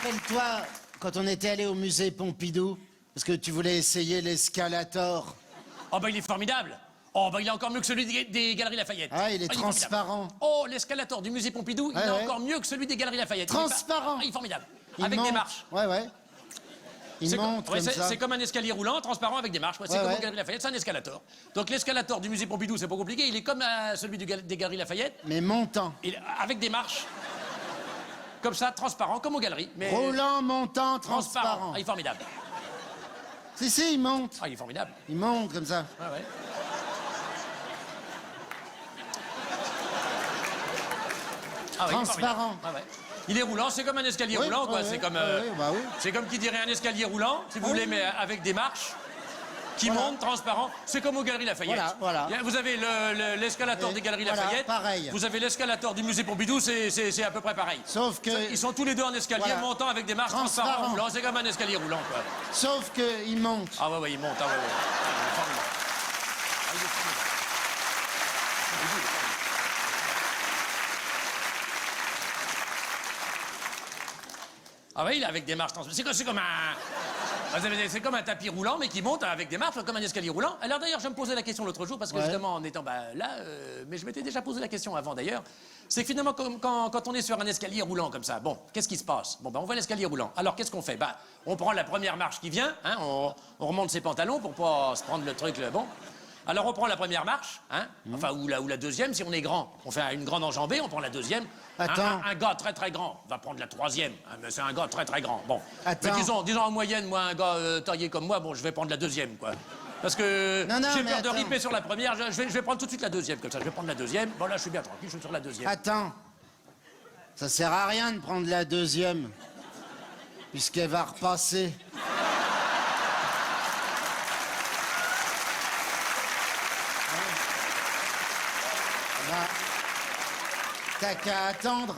Rappelle-toi, quand on était allé au musée Pompidou, parce que tu voulais essayer l'escalator. Oh bah il est formidable. Oh bah il est encore mieux que celui des Galeries Lafayette. Ah, il est transparent. Oh, l'escalator du musée Pompidou, il est encore mieux que celui des Galeries Lafayette. Transparent. Il est formidable. Il avec monte. des marches. Ouais. Il monte comme ça. C'est comme un escalier roulant, transparent avec des marches. C'est comme aux Galeries Lafayette, c'est un escalator. Donc l'escalator du musée Pompidou, c'est pas compliqué. Il est comme celui des Galeries Lafayette. Mais montant. Avec des marches. Comme ça, transparent, comme aux galeries. Mais roulant, montant, transparent. Ah, il est formidable. Si, il monte. Ah, il est formidable. Il monte comme ça. Ouais. Ah, transparent. Il est roulant, c'est comme un escalier roulant, quoi. C'est comme, c'est comme qui dirait un escalier roulant, si vous voulez, mais avec des marches qui montent, transparent. C'est comme aux Galeries Lafayette. Voilà. Vous avez l'escalator des Galeries Lafayette. Pareil. Vous avez l'escalator du musée Pompidou, c'est à peu près pareil. Sauf que... Ils sont tous les deux en escalier, montant avec des marches transparents roulants. C'est comme un escalier roulant, quoi. Sauf qu'il monte. Ah ouais, il monte. Ah ouais. Ah oui, il est avec des marches transparentes. C'est comme un tapis roulant, mais qui monte avec des marches, comme un escalier roulant. Alors d'ailleurs, je me posais la question l'autre jour, parce que justement, en étant là, mais je m'étais déjà posé la question avant d'ailleurs, c'est que finalement, quand on est sur un escalier roulant comme ça, bon, qu'est-ce qui se passe? Bon, on voit l'escalier roulant. Alors, qu'est-ce qu'on fait? On prend la première marche qui vient, hein, on remonte ses pantalons pour pas se prendre le truc, bon. Alors, on prend la première marche, hein, enfin, ou la deuxième, si on est grand. On fait une grande enjambée, on prend la deuxième. Attends. Un gars très très grand va prendre la troisième. Mais c'est un gars très très grand. Bon. Attends. Mais disons en moyenne, moi, un gars taillé comme moi, bon, je vais prendre la deuxième, quoi. Parce que j'ai peur de riper sur la première, je vais prendre tout de suite la deuxième, comme ça. Je vais prendre la deuxième. Bon, là, je suis bien tranquille, je suis sur la deuxième. Attends. Ça sert à rien de prendre la deuxième, puisqu'elle va repasser. T'as qu'à attendre.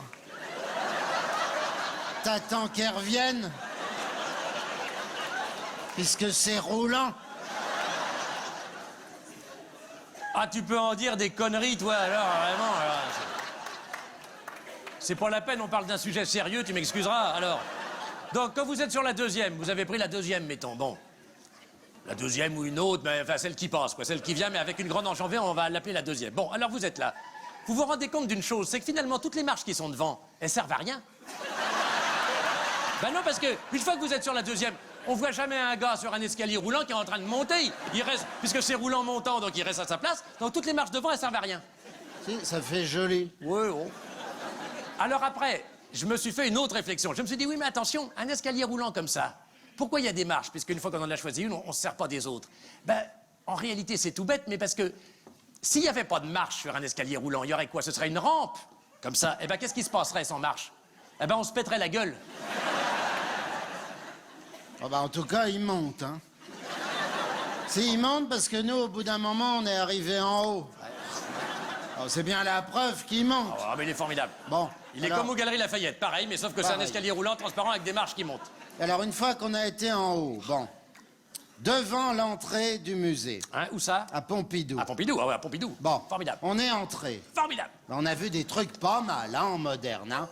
T'attends qu'elle revienne. Puisque c'est roulant. Ah, tu peux en dire des conneries, toi, alors, vraiment. C'est pas la peine, on parle d'un sujet sérieux, tu m'excuseras, alors. Donc, quand vous êtes sur la deuxième, vous avez pris la deuxième, mettons, bon. La deuxième ou une autre, mais enfin, celle qui passe, quoi, celle qui vient, mais avec une grande enjambée, on va l'appeler la deuxième. Bon, alors vous êtes là. Vous vous rendez compte d'une chose, c'est que finalement, toutes les marches qui sont devant, elles servent à rien. Ben non, parce que une fois que vous êtes sur la deuxième, on voit jamais un gars sur un escalier roulant qui est en train de monter. Il reste, puisque c'est roulant montant, donc il reste à sa place. Donc toutes les marches devant, elles servent à rien. Si, ça fait joli. Oui. Alors après, je me suis fait une autre réflexion. Je me suis dit, oui, mais attention, un escalier roulant comme ça, pourquoi il y a des marches? Puisqu'une fois qu'on en a choisi une, on ne se sert pas des autres. Ben, en réalité, c'est tout bête, mais parce que s'il n'y avait pas de marche sur un escalier roulant, il y aurait quoi? Ce serait une rampe, comme ça. Eh ben, qu'est-ce qui se passerait sans marche? Eh ben, on se pèterait la gueule. Oh en tout cas, il monte, hein. Si, il monte parce que nous, au bout d'un moment, on est arrivé en haut. Oh, c'est bien la preuve qu'il monte. Ah, mais il est formidable. Bon. Il est comme aux Galeries Lafayette, pareil, mais sauf que c'est un escalier roulant transparent avec des marches qui montent. Alors, une fois qu'on a été en haut, devant l'entrée du musée. Hein, où ça? À Pompidou. À Pompidou, ah ouais, à Pompidou. Bon. Formidable. On est entré. Formidable. On a vu des trucs pas mal, hein, en moderne, hein.